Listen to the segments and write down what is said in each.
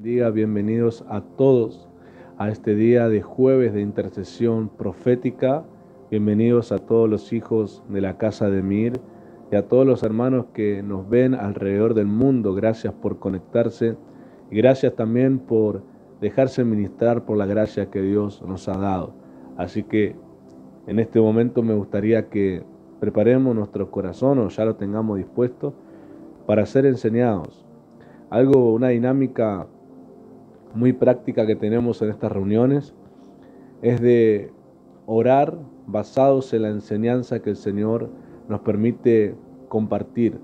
Bienvenidos a todos a este día de jueves de intercesión profética. Bienvenidos a todos los hijos de la casa de Mir y a todos los hermanos que nos ven alrededor del mundo. Gracias por conectarse y gracias también por dejarse ministrar por la gracia que Dios nos ha dado. Así que en este momento me gustaría que preparemos nuestro corazón o ya lo tengamos dispuesto para ser enseñados. Una dinámica muy práctica que tenemos en estas reuniones es de orar basados en la enseñanza que el Señor nos permite compartir,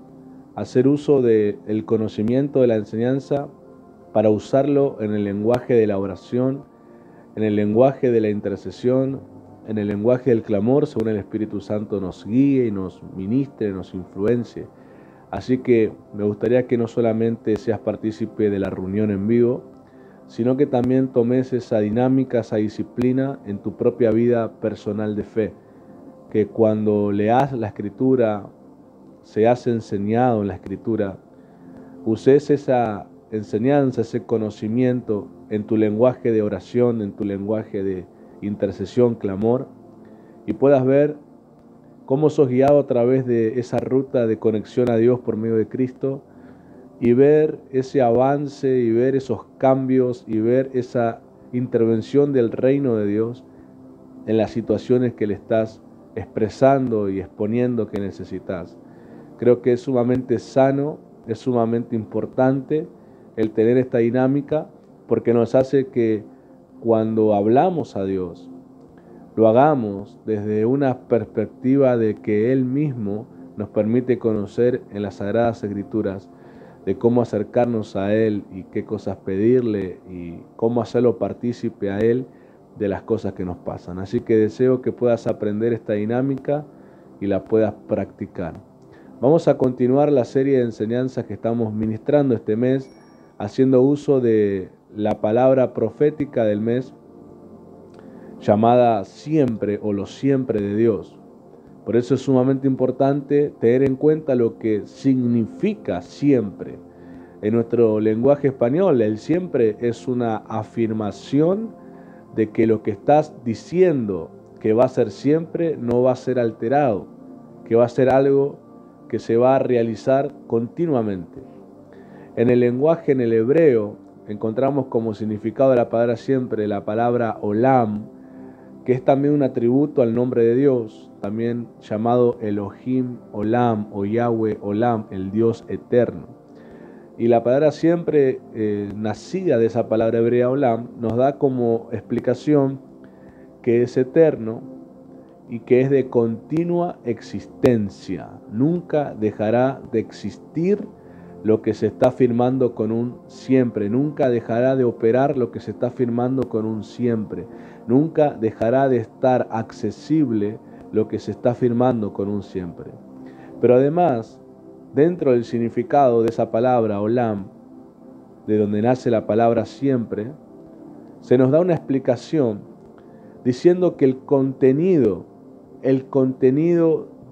hacer uso del conocimiento de la enseñanza para usarlo en el lenguaje de la oración, en el lenguaje de la intercesión, en el lenguaje del clamor, según el Espíritu Santo nos guíe y nos ministre, nos influencie. Así que me gustaría que no solamente seas partícipe de la reunión en vivo, sino que también tomes esa dinámica, esa disciplina en tu propia vida personal de fe, que cuando leas la Escritura, seas enseñado en la Escritura, uses esa enseñanza, ese conocimiento en tu lenguaje de oración, en tu lenguaje de intercesión, clamor, y puedas ver cómo sos guiado a través de esa ruta de conexión a Dios por medio de Cristo, y ver ese avance y ver esos cambios y ver esa intervención del reino de Dios en las situaciones que le estás expresando y exponiendo que necesitas. Creo que es sumamente sano, es sumamente importante el tener esta dinámica, porque nos hace que cuando hablamos a Dios, lo hagamos desde una perspectiva de que Él mismo nos permite conocer en las Sagradas Escrituras de cómo acercarnos a Él y qué cosas pedirle y cómo hacerlo partícipe a Él de las cosas que nos pasan. Así que deseo que puedas aprender esta dinámica y la puedas practicar. Vamos a continuar la serie de enseñanzas que estamos ministrando este mes, haciendo uso de la palabra profética del mes, llamada siempre o lo siempre de Dios. Por eso es sumamente importante tener en cuenta lo que significa siempre. En nuestro lenguaje español, el siempre es una afirmación de que lo que estás diciendo que va a ser siempre no va a ser alterado, que va a ser algo que se va a realizar continuamente. En el lenguaje, en el hebreo, encontramos como significado de la palabra siempre la palabra olam, que es también un atributo al nombre de Dios, también llamado Elohim Olam o Yahweh Olam, el Dios eterno. Y la palabra siempre, nacida de esa palabra hebrea Olam, nos da como explicación que es eterno y que es de continua existencia. Nunca dejará de existir lo que se está afirmando con un siempre. Nunca dejará de operar lo que se está afirmando con un siempre. Nunca dejará de estar accesible lo que se está afirmando con un siempre. Pero además, dentro del significado de esa palabra olam, de donde nace la palabra siempre, se nos da una explicación diciendo que el contenido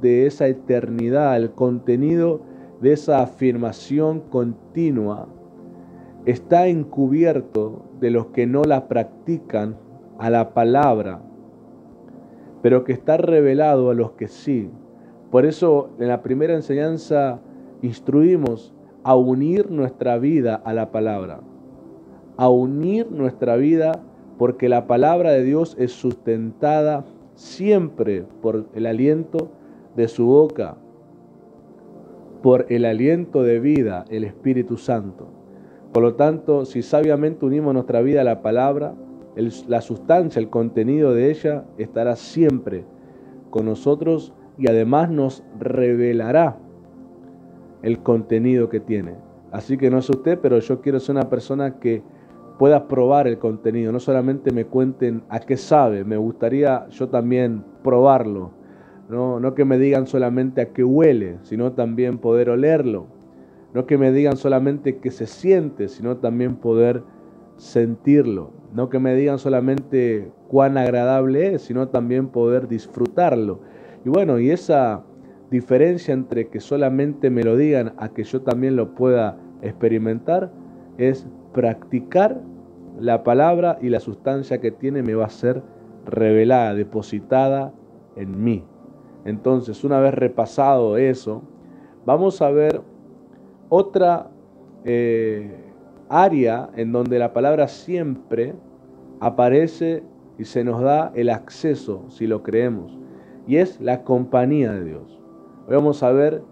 de esa eternidad, el contenido de esa afirmación continua, está encubierto de los que no la practican a la palabra, pero que está revelado a los que sí. Por eso en la primera enseñanza instruimos a unir nuestra vida a la palabra, a unir nuestra vida, porque la palabra de Dios es sustentada siempre por el aliento de su boca, por el aliento de vida, el Espíritu Santo. Por lo tanto, si sabiamente unimos nuestra vida a la palabra, la sustancia, el contenido de ella estará siempre con nosotros y además nos revelará el contenido que tiene. Así que no sé usted, pero yo quiero ser una persona que pueda probar el contenido, no solamente me cuenten a qué sabe, me gustaría yo también probarlo, no que me digan solamente a qué huele, sino también poder olerlo, no que me digan solamente que se siente, sino también poder sentirlo, no que me digan solamente cuán agradable es, sino también poder disfrutarlo. Y bueno, y esa diferencia entre que solamente me lo digan a que yo también lo pueda experimentar es practicar la palabra y la sustancia que tiene me va a ser revelada, depositada en mí. Entonces, una vez repasado eso, vamos a ver otra área en donde la palabra siempre aparece y se nos da el acceso, si lo creemos, y es la compañía de Dios. Hoy vamos a ver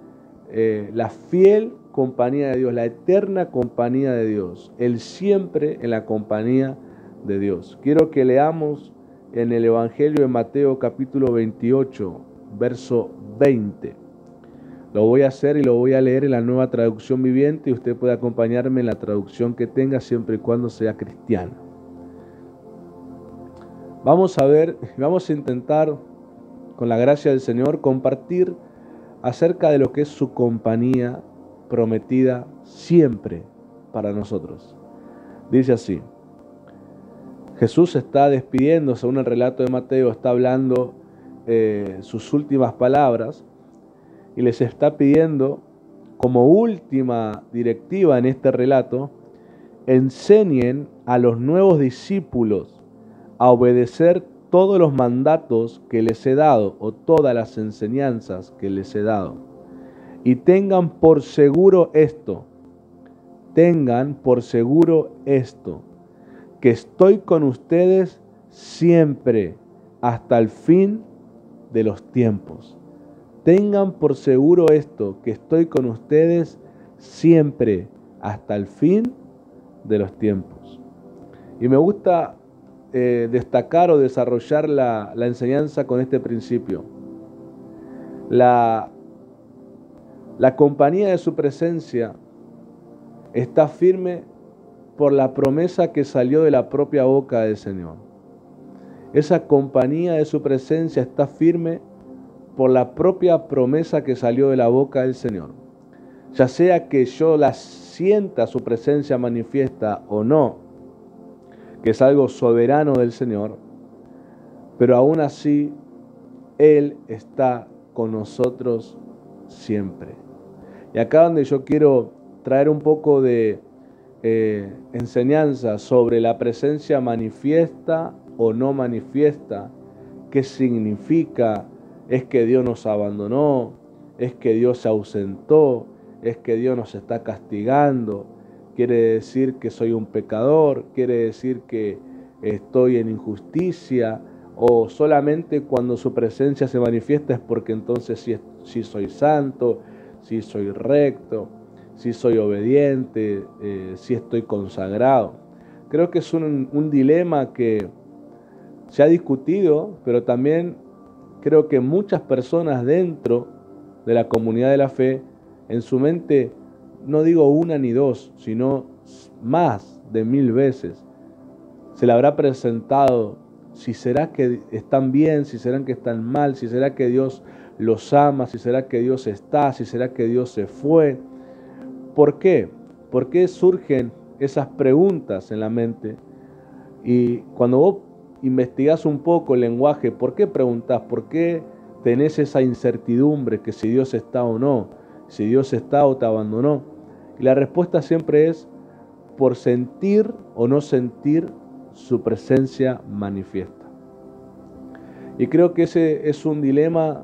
la fiel compañía de Dios, la eterna compañía de Dios, el siempre en la compañía de Dios. Quiero que leamos en el Evangelio de Mateo capítulo 28, verso 20. Lo voy a hacer y lo voy a leer en la Nueva Traducción Viviente y usted puede acompañarme en la traducción que tenga siempre y cuando sea cristiana. Vamos a ver, vamos a intentar con la gracia del Señor compartir acerca de lo que es su compañía prometida siempre para nosotros. Dice así: Jesús está despidiendo, según el relato de Mateo, está hablando sus últimas palabras y les está pidiendo como última directiva en este relato: enseñen a los nuevos discípulos a obedecer todos los mandatos que les he dado o todas las enseñanzas que les he dado. Y tengan por seguro esto, que estoy con ustedes siempre hasta el fin de los tiempos. Tengan por seguro esto, que estoy con ustedes siempre hasta el fin de los tiempos. Y me gusta destacar o desarrollar la enseñanza con este principio. La compañía de su presencia está firme por la promesa que salió de la propia boca del Señor. Esa compañía de su presencia está firme por la propia promesa que salió de la boca del Señor. Ya sea que yo la sienta su presencia manifiesta o no, que es algo soberano del Señor, pero aún así Él está con nosotros siempre. Y acá donde yo quiero traer un poco de enseñanza sobre la presencia manifiesta o no manifiesta, qué significa, es que Dios nos abandonó, es que Dios se ausentó, es que Dios nos está castigando, quiere decir que soy un pecador, quiere decir que estoy en injusticia, o solamente cuando su presencia se manifiesta es porque entonces sí soy santo, sí soy recto, sí soy obediente, sí estoy consagrado. Creo que es un dilema que se ha discutido, pero también creo que muchas personas dentro de la comunidad de la fe, en su mente, no digo una ni dos, sino más de 1000 veces, se le habrá presentado si será que están bien, si será que están mal, si será que Dios los ama, si será que Dios está, si será que Dios se fue. ¿Por qué? ¿Por qué surgen esas preguntas en la mente? Y cuando vos investigás un poco el lenguaje, ¿por qué preguntás? ¿Por qué tenés esa incertidumbre que si Dios está o no? Si Dios está o te abandonó. Y la respuesta siempre es por sentir o no sentir su presencia manifiesta. Y creo que ese es un dilema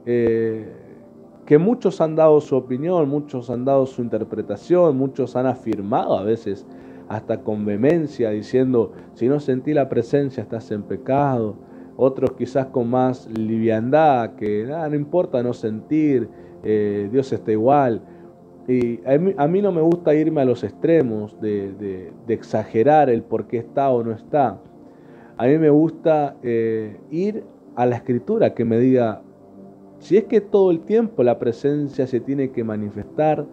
que muchos han dado su opinión, muchos han dado su interpretación, muchos han afirmado a veces hasta con vehemencia diciendo: si no sentí la presencia estás en pecado. Otros quizás con más liviandad, que no importa no sentir, Dios está igual. Y a mí no me gusta irme a los extremos de exagerar el por qué está o no está. A mí me gusta ir a la Escritura que me diga si es que todo el tiempo la presencia se tiene que manifestar,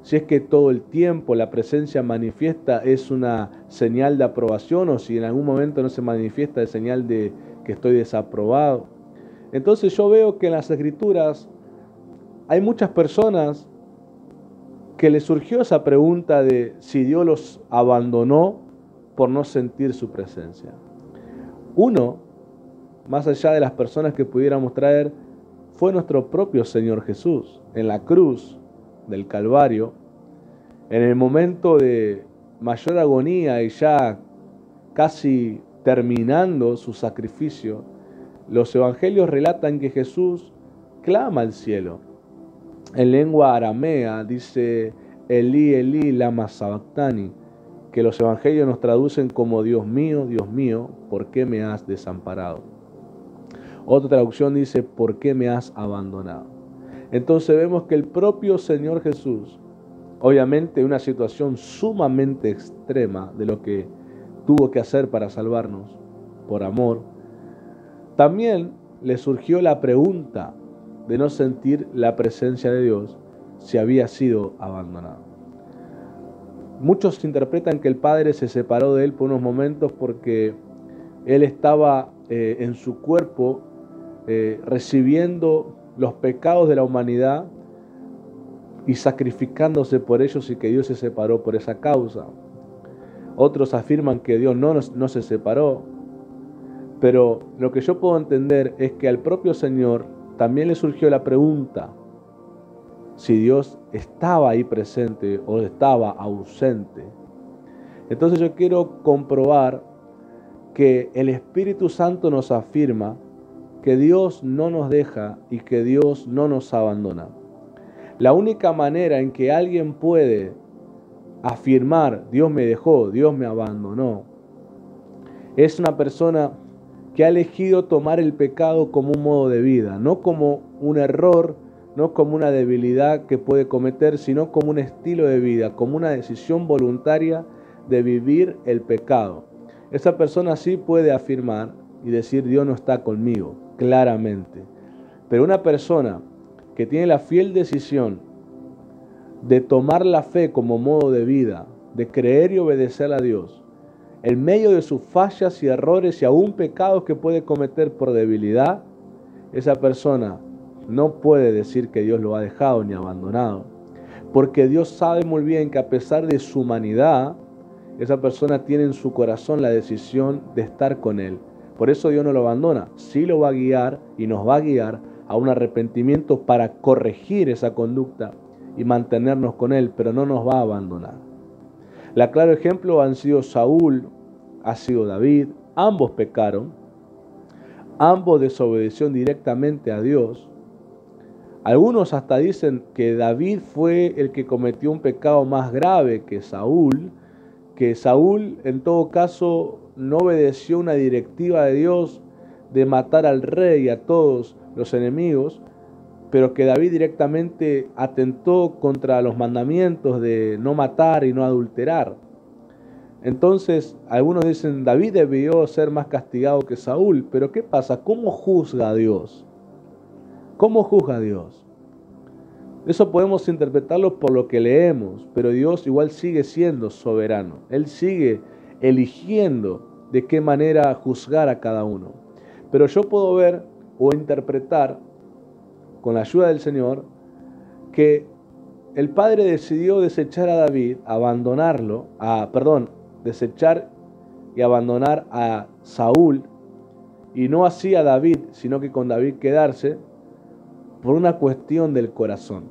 si es que todo el tiempo la presencia manifiesta es una señal de aprobación, o si en algún momento no se manifiesta es señal de que estoy desaprobado. Entonces yo veo que en las Escrituras hay muchas personas que les surgió esa pregunta de si Dios los abandonó por no sentir su presencia. Uno, más allá de las personas que pudiéramos traer, fue nuestro propio Señor Jesús en la cruz del Calvario, en el momento de mayor agonía y ya casi terminando su sacrificio, los evangelios relatan que Jesús clama al cielo. En lengua aramea dice Elí, Elí, lama sabactani, que los evangelios nos traducen como Dios mío, ¿por qué me has desamparado? Otra traducción dice, ¿por qué me has abandonado? Entonces vemos que el propio Señor Jesús, obviamente una situación sumamente extrema de lo que tuvo que hacer para salvarnos, por amor, también le surgió la pregunta de no sentir la presencia de Dios si había sido abandonado. Muchos interpretan que el Padre se separó de él por unos momentos porque él estaba en su cuerpo recibiendo los pecados de la humanidad y sacrificándose por ellos, y que Dios se separó por esa causa. Otros afirman que Dios no se separó, pero lo que yo puedo entender es que al propio Señor también le surgió la pregunta si Dios estaba ahí presente o estaba ausente. Entonces yo quiero comprobar que el Espíritu Santo nos afirma que Dios no nos deja y que Dios no nos abandona. La única manera en que alguien puede afirmar Dios me dejó, Dios me abandonó, es una persona que ha elegido tomar el pecado como un modo de vida, no como un error, no como una debilidad que puede cometer, sino como un estilo de vida, como una decisión voluntaria de vivir el pecado. Esa persona sí puede afirmar y decir Dios no está conmigo, claramente. Pero una persona que tiene la fiel decisión de tomar la fe como modo de vida, de creer y obedecer a Dios, en medio de sus fallas y errores y aún pecados que puede cometer por debilidad, esa persona no puede decir que Dios lo ha dejado ni abandonado, porque Dios sabe muy bien que a pesar de su humanidad, esa persona tiene en su corazón la decisión de estar con Él. Por eso Dios no lo abandona, sí lo va a guiar y nos va a guiar a un arrepentimiento para corregir esa conducta y mantenernos con Él, pero no nos va a abandonar. La claro ejemplo han sido Saúl, ha sido David, ambos pecaron, ambos desobedecieron directamente a Dios. Algunos hasta dicen que David fue el que cometió un pecado más grave que Saúl en todo caso no obedeció una directiva de Dios de matar al rey y a todos los enemigos, pero que David directamente atentó contra los mandamientos de no matar y no adulterar. Entonces, algunos dicen, David debió ser más castigado que Saúl, pero ¿qué pasa? ¿Cómo juzga a Dios? ¿Cómo juzga a Dios? Eso podemos interpretarlo por lo que leemos, pero Dios igual sigue siendo soberano. Él sigue eligiendo de qué manera juzgar a cada uno. Pero yo puedo ver o interpretar, con la ayuda del Señor, que el Padre decidió desechar a David, desechar y abandonar a Saúl, y no así a David, sino que con David quedarse, por una cuestión del corazón.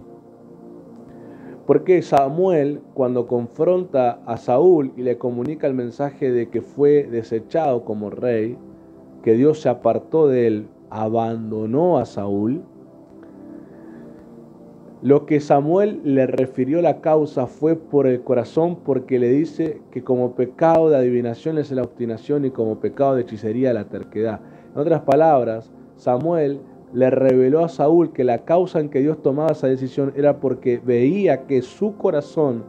Porque Samuel, cuando confronta a Saúl y le comunica el mensaje de que fue desechado como rey, que Dios se apartó de él, abandonó a Saúl, lo que Samuel le refirió la causa fue por el corazón, porque le dice que como pecado de adivinación es la obstinación y como pecado de hechicería la terquedad. En otras palabras, Samuel le reveló a Saúl que la causa en que Dios tomaba esa decisión era porque veía que su corazón,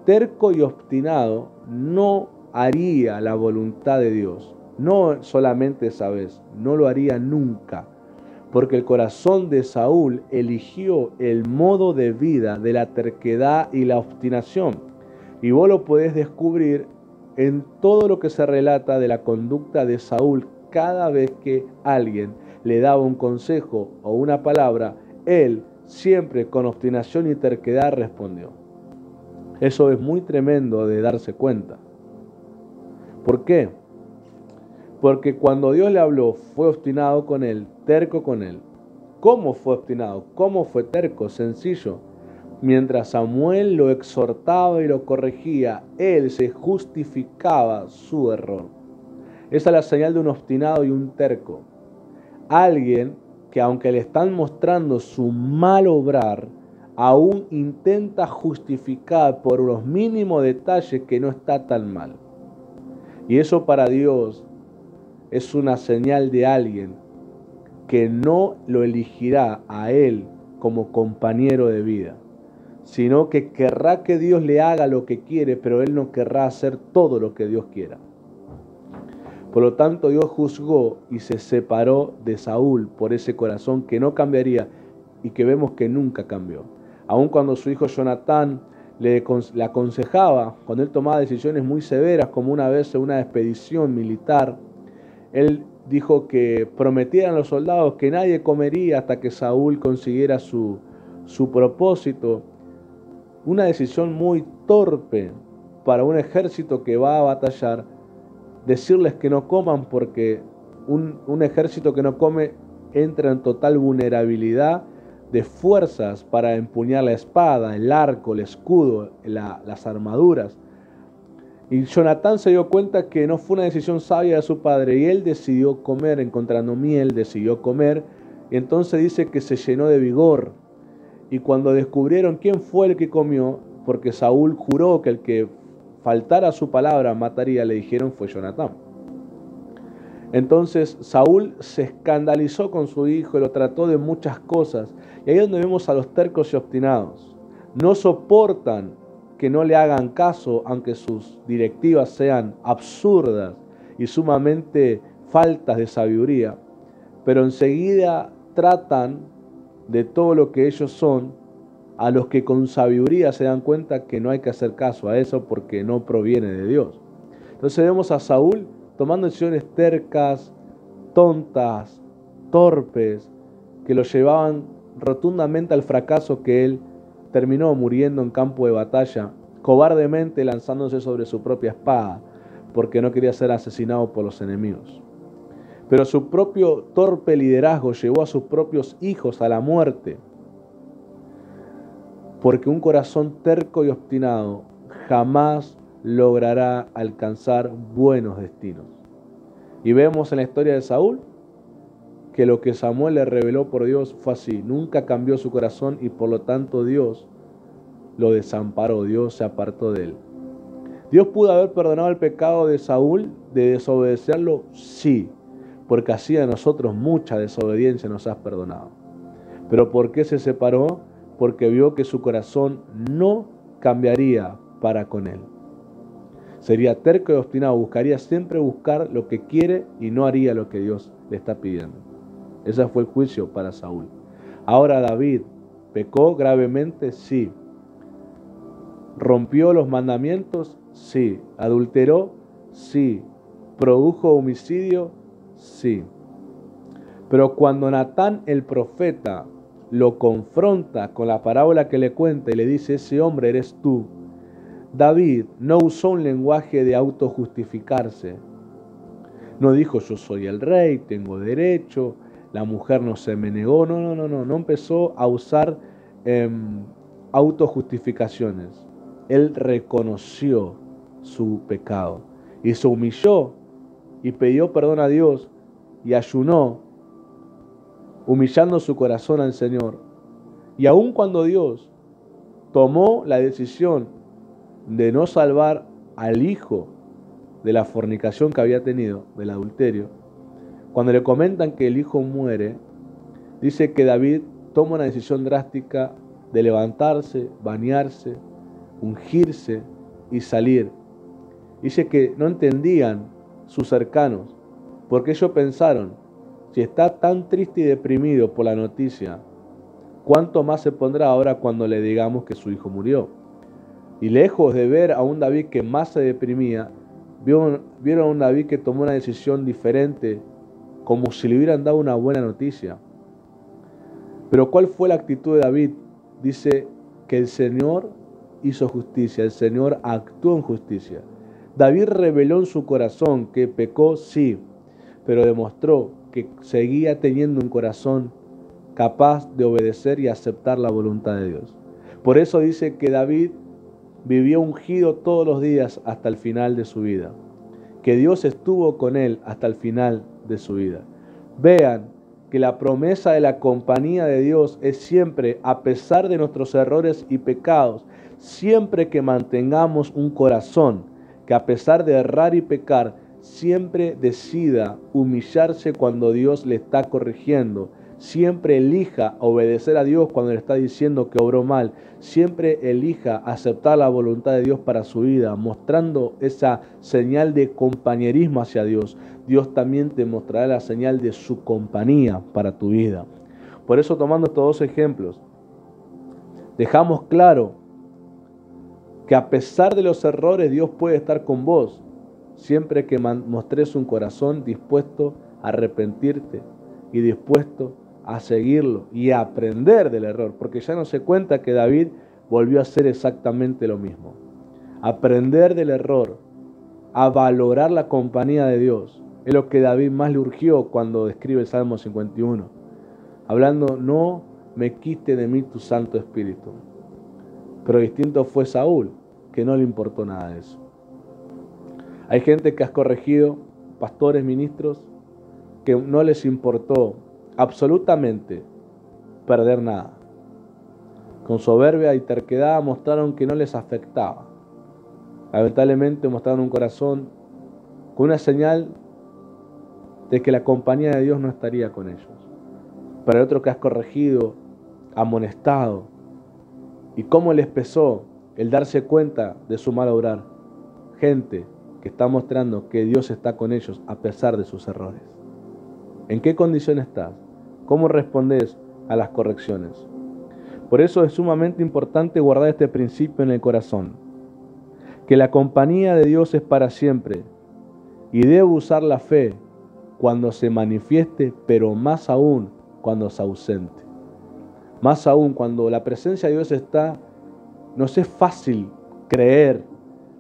terco y obstinado, no haría la voluntad de Dios. No solamente esa vez, no lo haría nunca. Porque el corazón de Saúl eligió el modo de vida de la terquedad y la obstinación. Y vos lo podés descubrir en todo lo que se relata de la conducta de Saúl. Cada vez que alguien le daba un consejo o una palabra, él siempre con obstinación y terquedad respondió. Eso es muy tremendo de darse cuenta. ¿Por qué? Porque cuando Dios le habló, fue obstinado con él, terco con él. ¿Cómo fue obstinado? ¿Cómo fue terco? Sencillo. Mientras Samuel lo exhortaba y lo corregía, él se justificaba su error. Esa es la señal de un obstinado y un terco. Alguien que aunque le están mostrando su mal obrar, aún intenta justificar por los mínimos detalles que no está tan mal. Y eso para Dios es una señal de alguien que no lo elegirá a él como compañero de vida, sino que querrá que Dios le haga lo que quiere, pero él no querrá hacer todo lo que Dios quiera. Por lo tanto, Dios juzgó y se separó de Saúl por ese corazón que no cambiaría y que vemos que nunca cambió. Aun cuando su hijo Jonatán le aconsejaba, cuando él tomaba decisiones muy severas, como una vez en una expedición militar, él dijo que prometieran los soldados que nadie comería hasta que Saúl consiguiera su propósito. Una decisión muy torpe para un ejército que va a batallar, decirles que no coman, porque un ejército que no come entra en total vulnerabilidad de fuerzas para empuñar la espada, el arco, el escudo, las armaduras. Y Jonatán se dio cuenta que no fue una decisión sabia de su padre y él decidió comer, encontrando miel, decidió comer, y entonces dice que se llenó de vigor. Y cuando descubrieron quién fue el que comió, porque Saúl juró que el que faltara a su palabra mataría, le dijeron fue Jonatán. Entonces Saúl se escandalizó con su hijo y lo trató de muchas cosas. Y ahí es donde vemos a los tercos y obstinados. No soportan que no le hagan caso, aunque sus directivas sean absurdas y sumamente faltas de sabiduría, pero enseguida tratan de todo lo que ellos son a los que con sabiduría se dan cuenta que no hay que hacer caso a eso porque no proviene de Dios. Entonces vemos a Saúl tomando decisiones tercas, tontas, torpes, que lo llevaban rotundamente al fracaso, que él terminó muriendo en campo de batalla, cobardemente lanzándose sobre su propia espada, porque no quería ser asesinado por los enemigos. Pero su propio torpe liderazgo llevó a sus propios hijos a la muerte, porque un corazón terco y obstinado jamás logrará alcanzar buenos destinos. Y vemos en la historia de Saúl que lo que Samuel le reveló por Dios fue así. Nunca cambió su corazón y por lo tanto Dios lo desamparó, Dios se apartó de él. ¿Dios pudo haber perdonado el pecado de Saúl de desobedecerlo? Sí, porque así a nosotros mucha desobediencia nos has perdonado. ¿Pero por qué se separó? Porque vio que su corazón no cambiaría para con él. Sería terco y obstinado, buscaría siempre buscar lo que quiere y no haría lo que Dios le está pidiendo. Ese fue el juicio para Saúl. Ahora David, ¿pecó gravemente? Sí. ¿Rompió los mandamientos? Sí. ¿Adulteró? Sí. ¿Produjo homicidio? Sí. Pero cuando Natán el profeta lo confronta con la parábola que le cuenta y le dice, ese hombre eres tú, David no usó un lenguaje de autojustificarse. No dijo yo soy el rey, tengo derecho, la mujer no se me negó. No empezó a usar autojustificaciones. Él reconoció su pecado y se humilló y pidió perdón a Dios y ayunó, humillando su corazón al Señor. Y aun cuando Dios tomó la decisión de no salvar al hijo de la fornicación que había tenido, del adulterio, cuando le comentan que el hijo muere, dice que David toma una decisión drástica de levantarse, bañarse, ungirse y salir. Dice que no entendían sus cercanos, porque ellos pensaron, si está tan triste y deprimido por la noticia, ¿cuánto más se pondrá ahora cuando le digamos que su hijo murió? Y lejos de ver a un David que más se deprimía, vieron a un David que tomó una decisión diferente, como si le hubieran dado una buena noticia. Pero ¿cuál fue la actitud de David? Dice que el Señor hizo justicia, el Señor actuó en justicia. David reveló en su corazón que pecó, sí, pero demostró que seguía teniendo un corazón capaz de obedecer y aceptar la voluntad de Dios. Por eso dice que David vivió ungido todos los días hasta el final de su vida, que Dios estuvo con él hasta el final de su vida. Vean que la promesa de la compañía de Dios es siempre, a pesar de nuestros errores y pecados, siempre que mantengamos un corazón que a pesar de errar y pecar, siempre decida humillarse cuando Dios le está corrigiendo, siempre elija obedecer a Dios cuando le está diciendo que obró mal, siempre elija aceptar la voluntad de Dios para su vida, mostrando esa señal de compañerismo hacia Dios. Dios también te mostrará la señal de su compañía para tu vida. Por eso, tomando estos dos ejemplos, dejamos claro que a pesar de los errores, Dios puede estar con vos, siempre que mostres un corazón dispuesto a arrepentirte y dispuesto a seguirlo y a aprender del error, porque ya no se cuenta que David volvió a hacer exactamente lo mismo. Aprender del error, a valorar la compañía de Dios, es lo que David más le urgió cuando escribe el Salmo 51, hablando: no me quite de mí tu Santo Espíritu. Pero distinto fue Saúl, que no le importó nada de eso. Hay gente que has corregido, pastores, ministros, que no les importó absolutamente perder nada. Con soberbia y terquedad mostraron que no les afectaba. Lamentablemente mostraron un corazón con una señal de que la compañía de Dios no estaría con ellos. Pero hay otro que has corregido, amonestado, y cómo les pesó el darse cuenta de su mal obrar. Gente que está mostrando que Dios está con ellos a pesar de sus errores. ¿En qué condición estás? ¿Cómo respondes a las correcciones? Por eso es sumamente importante guardar este principio en el corazón, que la compañía de Dios es para siempre y debo usar la fe cuando se manifieste, pero más aún cuando se ausente. Más aún cuando la presencia de Dios está, nos es fácil creer,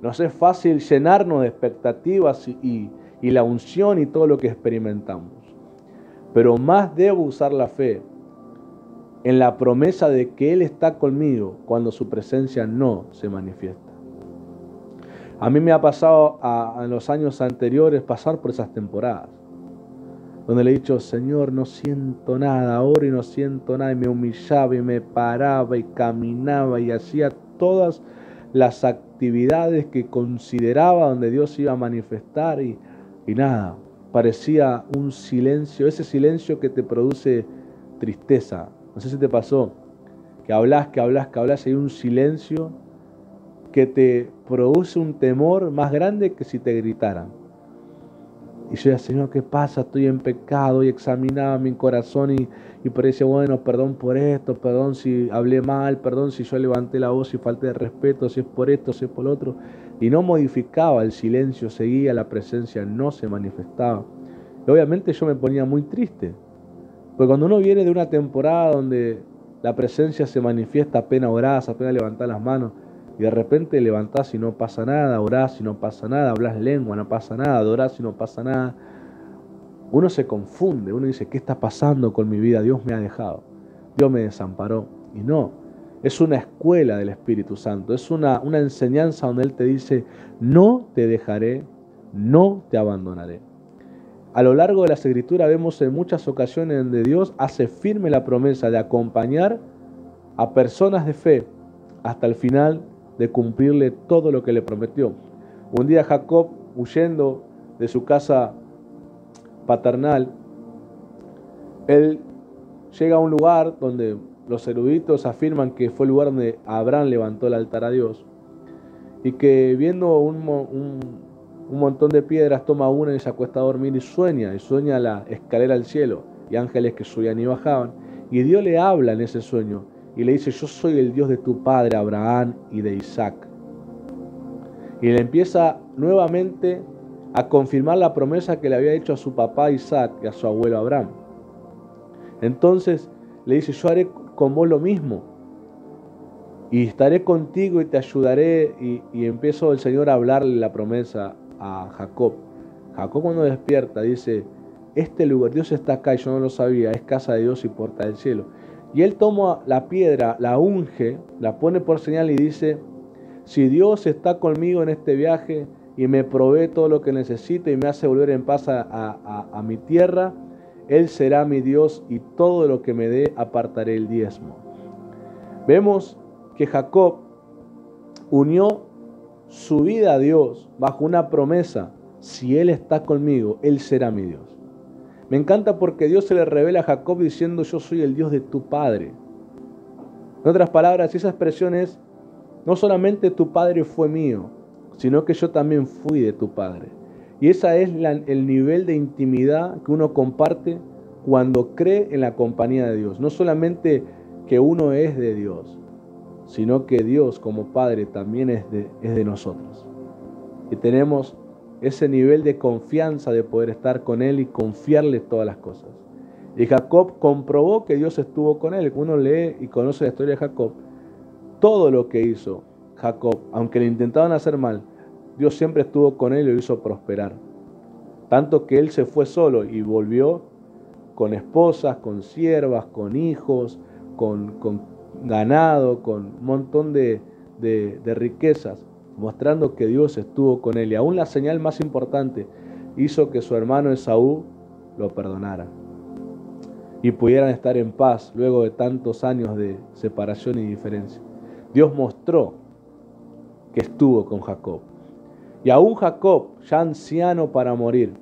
nos es fácil llenarnos de expectativas y la unción y todo lo que experimentamos. Pero más debo usar la fe en la promesa de que Él está conmigo cuando su presencia no se manifiesta. A mí me ha pasado en los años anteriores pasar por esas temporadas, donde le he dicho: Señor, no siento nada, oro y no siento nada, y me humillaba y me paraba y caminaba y hacía todas las actividades que consideraba donde Dios iba a manifestar y nada, parecía un silencio, ese silencio que te produce tristeza. No sé si te pasó, que hablas y hay un silencio que te produce un temor más grande que si te gritaran. Y yo decía: Señor, ¿qué pasa? Estoy en pecado. Y examinaba mi corazón y parecía: bueno, perdón por esto, perdón si hablé mal, perdón si yo levanté la voz y falté de respeto, si es por esto, si es por lo otro. Y no modificaba el silencio, seguía, la presencia no se manifestaba. Y obviamente yo me ponía muy triste, porque cuando uno viene de una temporada donde la presencia se manifiesta apenas orás, apenas levantás las manos, y de repente levantás y no pasa nada, orás y no pasa nada, hablas lengua, no pasa nada, adorás y no pasa nada, uno se confunde, uno dice: ¿qué está pasando con mi vida? Dios me ha dejado, Dios me desamparó. Y no, es una escuela del Espíritu Santo, es una enseñanza donde Él te dice: no te dejaré, no te abandonaré. A lo largo de las Escrituras vemos en muchas ocasiones donde Dios hace firme la promesa de acompañar a personas de fe hasta el final, de cumplirle todo lo que le prometió. Un día Jacob, huyendo de su casa paternal, él llega a un lugar donde los eruditos afirman que fue el lugar donde Abraham levantó el altar a Dios, y que viendo un montón de piedras toma una y se acuesta a dormir y sueña la escalera al cielo y ángeles que subían y bajaban, y Dios le habla en ese sueño y le dice: yo soy el Dios de tu padre Abraham y de Isaac. Y le empieza nuevamente a confirmar la promesa que le había hecho a su papá Isaac y a su abuelo Abraham. Entonces le dice: yo haré con vos lo mismo, y estaré contigo y te ayudaré. Y empezó el Señor a hablarle la promesa a Jacob. Jacob, cuando despierta, dice: este lugar, Dios está acá y yo no lo sabía, es casa de Dios y puerta del cielo. Y él toma la piedra, la unge, la pone por señal y dice: si Dios está conmigo en este viaje y me provee todo lo que necesito y me hace volver en paz a mi tierra, Él será mi Dios y todo lo que me dé apartaré el diezmo. Vemos que Jacob unió su vida a Dios bajo una promesa: si Él está conmigo, Él será mi Dios. Me encanta porque Dios se le revela a Jacob diciendo: yo soy el Dios de tu padre. En otras palabras, esa expresión es: no solamente tu padre fue mío, sino que yo también fui de tu padre. Y ese es el nivel de intimidad que uno comparte cuando cree en la compañía de Dios. No solamente que uno es de Dios, sino que Dios como Padre también es de nosotros. Y tenemos ese nivel de confianza de poder estar con Él y confiarle todas las cosas. Y Jacob comprobó que Dios estuvo con él. Uno lee y conoce la historia de Jacob. Todo lo que hizo Jacob, aunque le intentaban hacer mal, Dios siempre estuvo con él y lo hizo prosperar. Tanto que él se fue solo y volvió con esposas, con siervas, con hijos, con ganado, con un montón de riquezas, mostrando que Dios estuvo con él. Y aún la señal más importante, hizo que su hermano Esaú lo perdonara y pudieran estar en paz luego de tantos años de separación y diferencia. Dios mostró que estuvo con Jacob. Y aún Jacob, ya anciano para morir,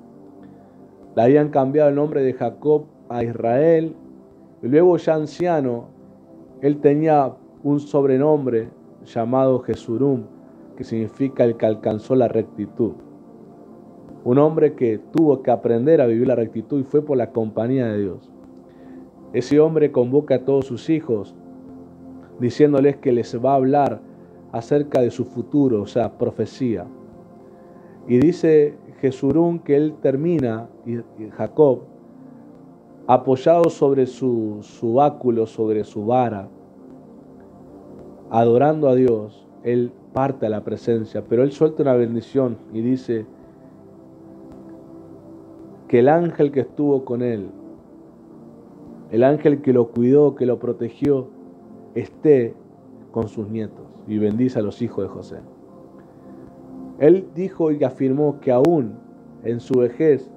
le habían cambiado el nombre de Jacob a Israel, y luego ya anciano, él tenía un sobrenombre llamado Jesurum, que significa el que alcanzó la rectitud. Un hombre que tuvo que aprender a vivir la rectitud y fue por la compañía de Dios. Ese hombre convoca a todos sus hijos, diciéndoles que les va a hablar acerca de su futuro, o sea, profecía. Y dice Jesurún que él termina, y Jacob, apoyado sobre su báculo, sobre su vara, adorando a Dios, él parte a la presencia, pero él suelta una bendición y dice que el ángel que estuvo con él, el ángel que lo cuidó, que lo protegió, esté con sus nietos, y bendice a los hijos de José. Él dijo y afirmó que aún en su vejez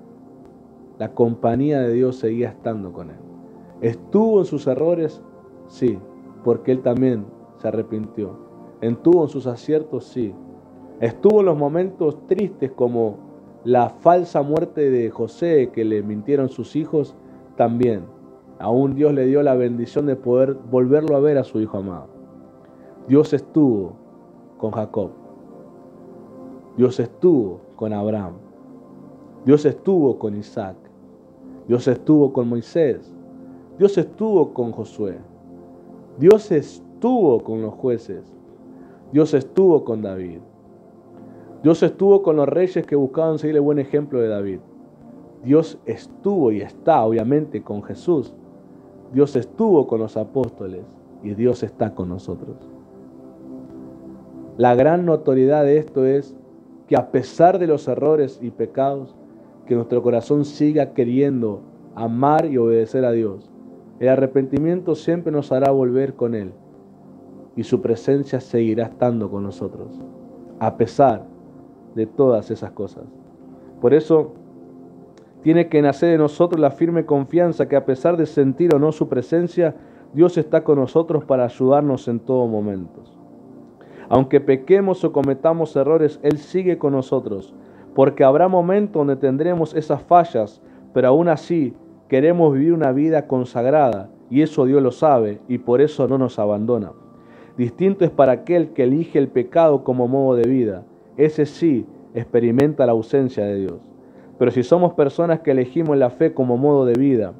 la compañía de Dios seguía estando con él. ¿Estuvo en sus errores? Sí, porque él también se arrepintió. ¿Estuvo en sus aciertos? Sí. ¿Estuvo en los momentos tristes como la falsa muerte de José, que le mintieron sus hijos? También. Aún Dios le dio la bendición de poder volverlo a ver a su hijo amado. Dios estuvo con Jacob. Dios estuvo con Abraham. Dios estuvo con Isaac. Dios estuvo con Moisés. Dios estuvo con Josué. Dios estuvo con los jueces. Dios estuvo con David. Dios estuvo con los reyes que buscaban seguir el buen ejemplo de David. Dios estuvo y está, obviamente, con Jesús. Dios estuvo con los apóstoles y Dios está con nosotros. La gran notoriedad de esto es que a pesar de los errores y pecados, que nuestro corazón siga queriendo amar y obedecer a Dios. El arrepentimiento siempre nos hará volver con Él y su presencia seguirá estando con nosotros, a pesar de todas esas cosas. Por eso tiene que nacer de nosotros la firme confianza que a pesar de sentir o no su presencia, Dios está con nosotros para ayudarnos en todo momento. Aunque pequemos o cometamos errores, Él sigue con nosotros, porque habrá momentos donde tendremos esas fallas, pero aún así queremos vivir una vida consagrada, y eso Dios lo sabe, y por eso no nos abandona. Distinto es para aquel que elige el pecado como modo de vida. Ese sí experimenta la ausencia de Dios. Pero si somos personas que elegimos la fe como modo de vida,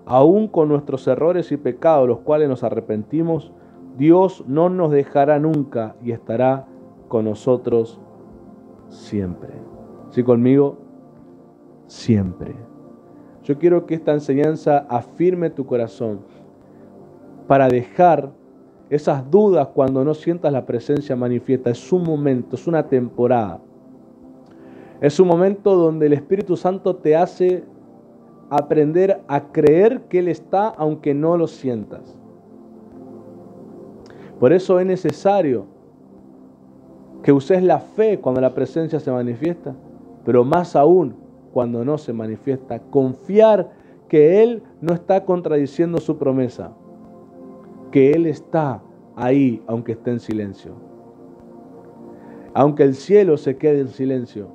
aún con nuestros errores y pecados, los cuales nos arrepentimos, Dios no nos dejará nunca y estará con nosotros siempre. ¿Sí conmigo? Siempre. Yo quiero que esta enseñanza afirme tu corazón para dejar esas dudas cuando no sientas la presencia manifiesta. Es un momento, es una temporada. Es un momento donde el Espíritu Santo te hace aprender a creer que Él está aunque no lo sientas. Por eso es necesario que uses la fe cuando la presencia se manifiesta, pero más aún cuando no se manifiesta. Confiar que Él no está contradiciendo su promesa, que Él está ahí aunque esté en silencio. Aunque el cielo se quede en silencio,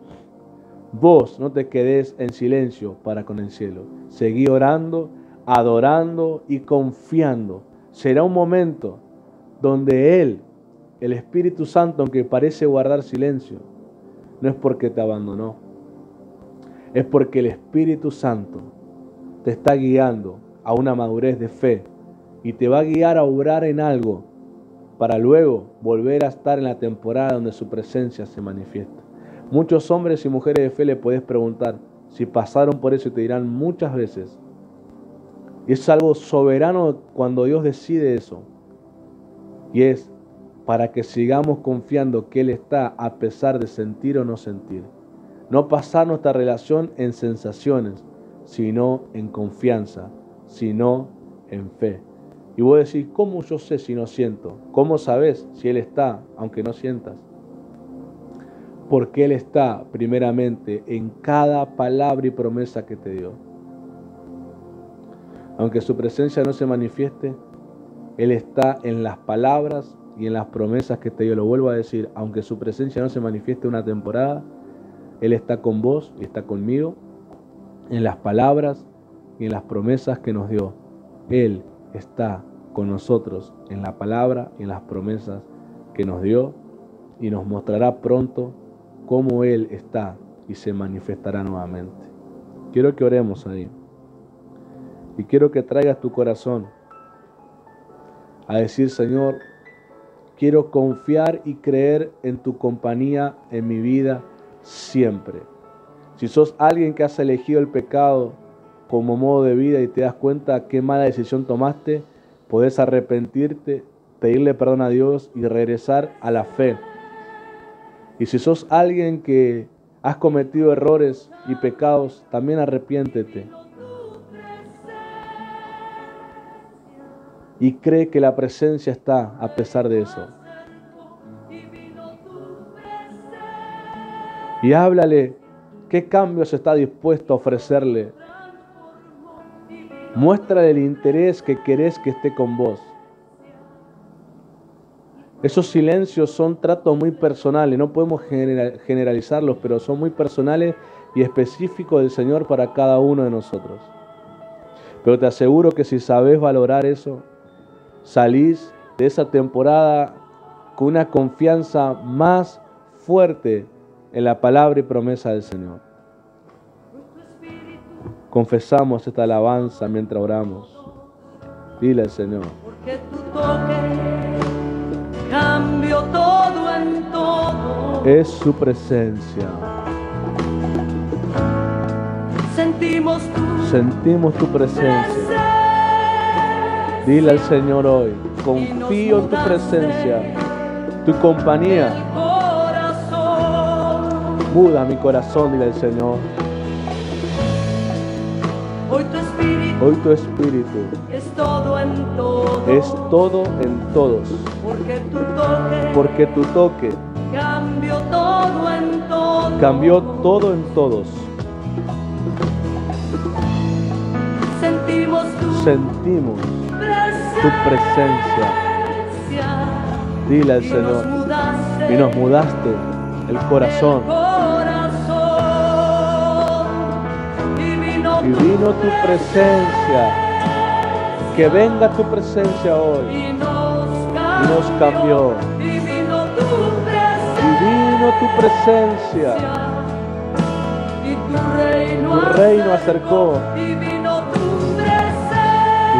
vos no te quedes en silencio para con el cielo. Seguí orando, adorando y confiando. Será un momento donde Él, el Espíritu Santo, aunque parece guardar silencio, no es porque te abandonó, es porque el Espíritu Santo te está guiando a una madurez de fe y te va a guiar a obrar en algo para luego volver a estar en la temporada donde su presencia se manifiesta. Muchos hombres y mujeres de fe le puedes preguntar si pasaron por eso y te dirán muchas veces. Y es algo soberano cuando Dios decide eso. Y es para que sigamos confiando que Él está a pesar de sentir o no sentir. No pasar nuestra relación en sensaciones, sino en confianza, sino en fe. Y vos decís, ¿cómo yo sé si no siento? ¿Cómo sabes si Él está, aunque no sientas? Porque Él está primeramente en cada palabra y promesa que te dio. Aunque su presencia no se manifieste, Él está en las palabras y en las promesas que te dio. Lo vuelvo a decir, aunque su presencia no se manifieste una temporada, Él está con vos y está conmigo en las palabras y en las promesas que nos dio. Él está con nosotros en la palabra y en las promesas que nos dio y nos mostrará pronto cómo Él está y se manifestará nuevamente. Quiero que oremos ahí y quiero que traigas tu corazón a decir, Señor, quiero confiar y creer en tu compañía en mi vida siempre. Si sos alguien que has elegido el pecado como modo de vida y te das cuenta qué mala decisión tomaste, podés arrepentirte, pedirle perdón a Dios y regresar a la fe. Y si sos alguien que has cometido errores y pecados, también arrepiéntete. Y cree que la presencia está a pesar de eso. Y háblale qué cambios está dispuesto a ofrecerle. Muéstrale el interés que querés que esté con vos. Esos silencios son tratos muy personales, no podemos generalizarlos, pero son muy personales y específicos del Señor para cada uno de nosotros. Pero te aseguro que si sabés valorar eso, salís de esa temporada con una confianza más fuerte en la palabra y promesa del Señor. Confesamos esta alabanza mientras oramos. Dile al Señor. Porque tu toque cambió todo en todo. Es su presencia. Sentimos tu presencia. Dile al Señor hoy, confío en tu presencia, tu compañía. Muda mi corazón, dile al Señor. Hoy tu espíritu es todo en todo. Es todo en todos. Porque tu toque cambió todo en todo. Cambió todo en todos. Sentimos tu presencia. Dile al Señor. Y nos mudaste el corazón. Y vino tu presencia. Que venga tu presencia hoy. Y nos cambió. Y vino tu presencia. Y tu reino acercó. Y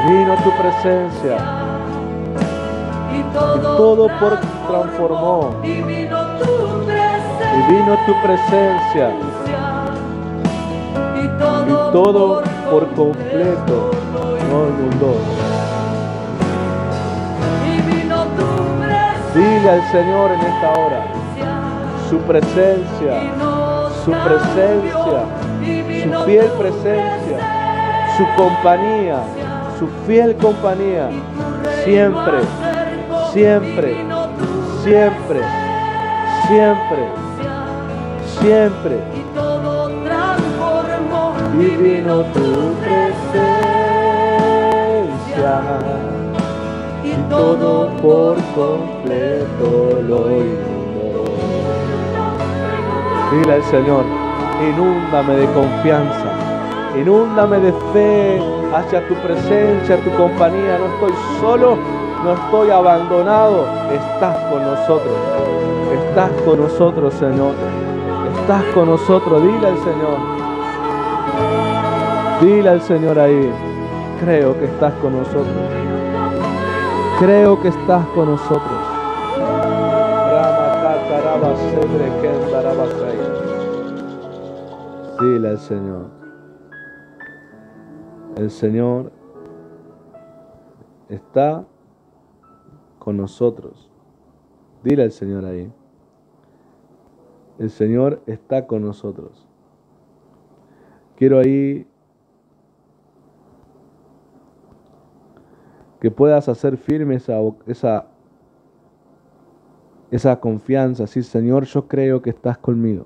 vino tu presencia. Y todo por transformó. Y vino tu presencia. Y todo por completo no inundó. Dile al Señor en esta hora su presencia, su fiel presencia, su compañía, su fiel compañía, siempre, siempre, siempre, siempre, siempre. Y todo transformó. Y vino tu presencia, Y y todo por completo lo inundó. Dile al Señor, inúndame de confianza, inúndame de fe hacia tu presencia, tu compañía. No estoy solo, no estoy abandonado. Estás con nosotros, estás con nosotros, Señor. Estás con nosotros. Dile al Señor, dile al Señor ahí, creo que estás con nosotros, creo que estás con nosotros. Dile al Señor, el Señor está con nosotros. Dile al Señor ahí, el Señor está con nosotros. Quiero ahí que puedas hacer firme esa confianza. Sí, Señor, yo creo que estás conmigo.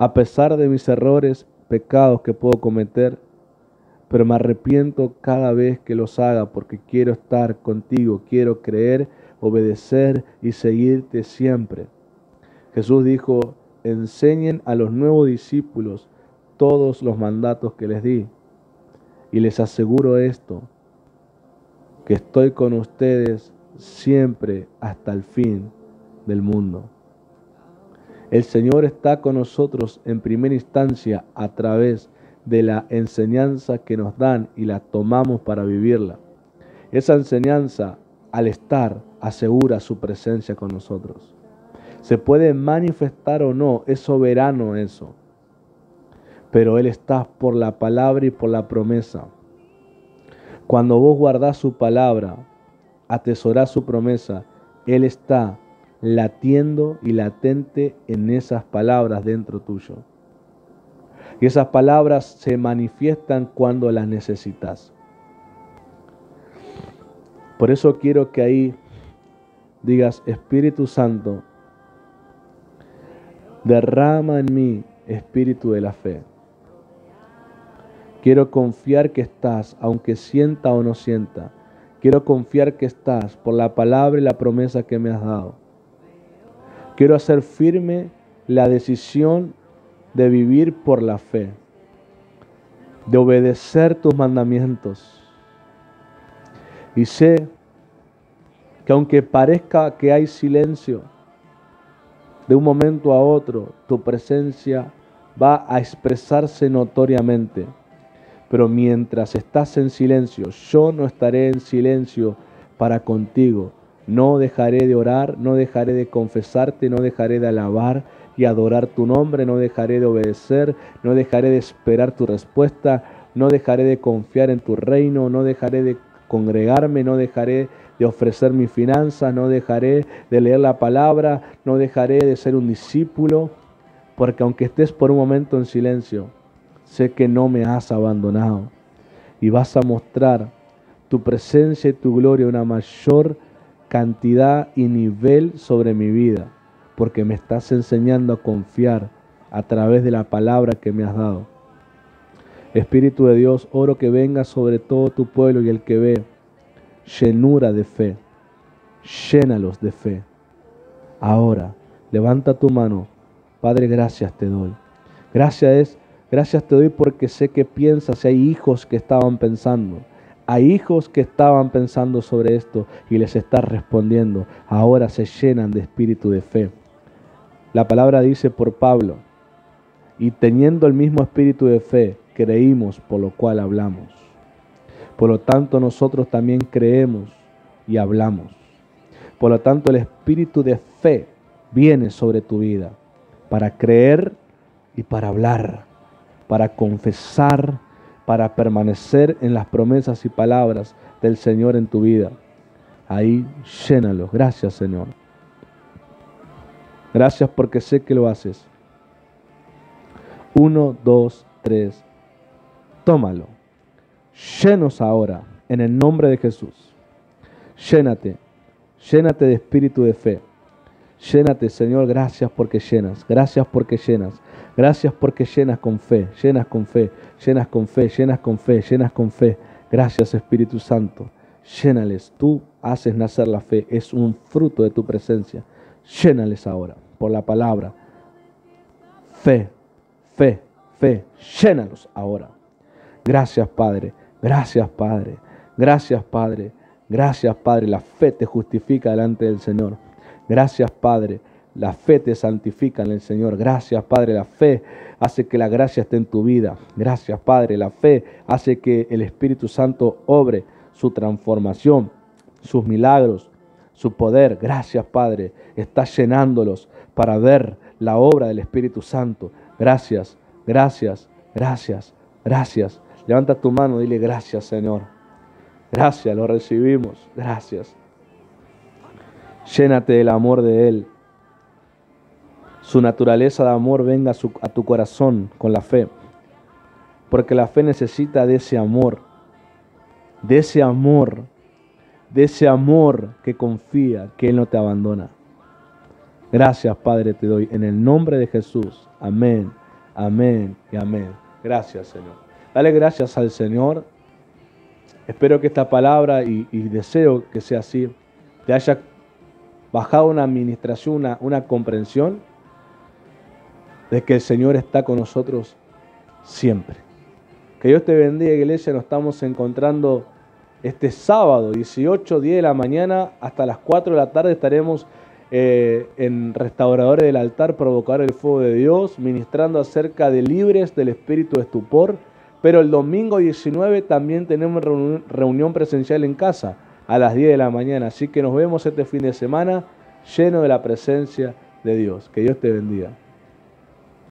A pesar de mis errores, pecados que puedo cometer, pero me arrepiento cada vez que los haga porque quiero estar contigo, quiero creer, obedecer y seguirte siempre. Jesús dijo, enseñen a los nuevos discípulos todos los mandatos que les di. Y les aseguro esto, que estoy con ustedes siempre hasta el fin del mundo. El Señor está con nosotros en primera instancia a través de la enseñanza que nos dan y la tomamos para vivirla. Esa enseñanza, al estar, asegura su presencia con nosotros. Se puede manifestar o no, es soberano eso. Pero Él está por la palabra y por la promesa. Cuando vos guardás su palabra, atesorás su promesa, Él está latiendo y latente en esas palabras dentro tuyo. Y esas palabras se manifiestan cuando las necesitas. Por eso quiero que ahí digas, Espíritu Santo, derrama en mí espíritu de la fe. Quiero confiar que estás, aunque sienta o no sienta. Quiero confiar que estás por la palabra y la promesa que me has dado. Quiero hacer firme la decisión de vivir por la fe, de obedecer tus mandamientos. Y sé que aunque parezca que hay silencio, de un momento a otro tu presencia va a expresarse notoriamente. Pero mientras estás en silencio, yo no estaré en silencio para contigo. No dejaré de orar, no dejaré de confesarte, no dejaré de alabar y adorar tu nombre, no dejaré de obedecer, no dejaré de esperar tu respuesta, no dejaré de confiar en tu reino, no dejaré de congregarme, no dejaré de ofrecer mis finanzas, no dejaré de leer la palabra, no dejaré de ser un discípulo, porque aunque estés por un momento en silencio, sé que no me has abandonado y vas a mostrar tu presencia y tu gloria una mayor cantidad y nivel sobre mi vida, porque me estás enseñando a confiar a través de la palabra que me has dado. Espíritu de Dios, oro que venga sobre todo tu pueblo y el que ve llenura de fe, llénalos de fe. Ahora, levanta tu mano. Padre, gracias te doy. Gracias te doy porque sé que piensas, hay hijos que estaban pensando. Hay hijos que estaban pensando sobre esto y les estás respondiendo. Ahora se llenan de espíritu de fe. La palabra dice por Pablo, y teniendo el mismo espíritu de fe, creímos por lo cual hablamos. Por lo tanto, nosotros también creemos y hablamos. Por lo tanto, el espíritu de fe viene sobre tu vida para creer y para hablar, para confesar, para permanecer en las promesas y palabras del Señor en tu vida. Ahí llénalo. Gracias, Señor. Gracias porque sé que lo haces. 1, 2, 3. Tómalo. Llenos ahora en el nombre de Jesús. Llénate. Llénate de espíritu de fe. Llénate, Señor, gracias porque llenas. Gracias porque llenas. Gracias porque llenas con fe. Llenas con fe. Llenas con fe. Llenas con fe. Llenas con fe. Gracias, Espíritu Santo. Llénales. Tú haces nacer la fe. Es un fruto de tu presencia. Llénales ahora por la palabra. Fe, fe, fe. Llénalos ahora. Gracias, Padre. Gracias, Padre. Gracias, Padre. Gracias, Padre. La fe te justifica delante del Señor. Gracias, Padre. La fe te santifica en el Señor. Gracias, Padre. La fe hace que la gracia esté en tu vida. Gracias, Padre. La fe hace que el Espíritu Santo obre su transformación, sus milagros, su poder. Gracias, Padre. Estás llenándolos para ver la obra del Espíritu Santo. Gracias, gracias, gracias, gracias. Levanta tu mano y dile gracias, Señor. Gracias, lo recibimos. Gracias. Llénate del amor de Él. Su naturaleza de amor venga a tu corazón con la fe. Porque la fe necesita de ese amor. De ese amor. De ese amor que confía que Él no te abandona. Gracias, Padre, te doy en el nombre de Jesús. Amén, amén y amén. Gracias, Señor. Dale gracias al Señor. Espero que esta palabra y deseo que sea así, te haya bajado una administración, una comprensión de que el Señor está con nosotros siempre. Que Dios te bendiga, iglesia. Nos estamos encontrando este sábado, 18, 10 de la mañana, hasta las 4 de la tarde estaremos en Restauradores del Altar, Provocar el Fuego de Dios, ministrando acerca de libres del espíritu de estupor. Pero el domingo 19 también tenemos reunión presencial en casa a las 10 de la mañana. Así que nos vemos este fin de semana lleno de la presencia de Dios. Que Dios te bendiga.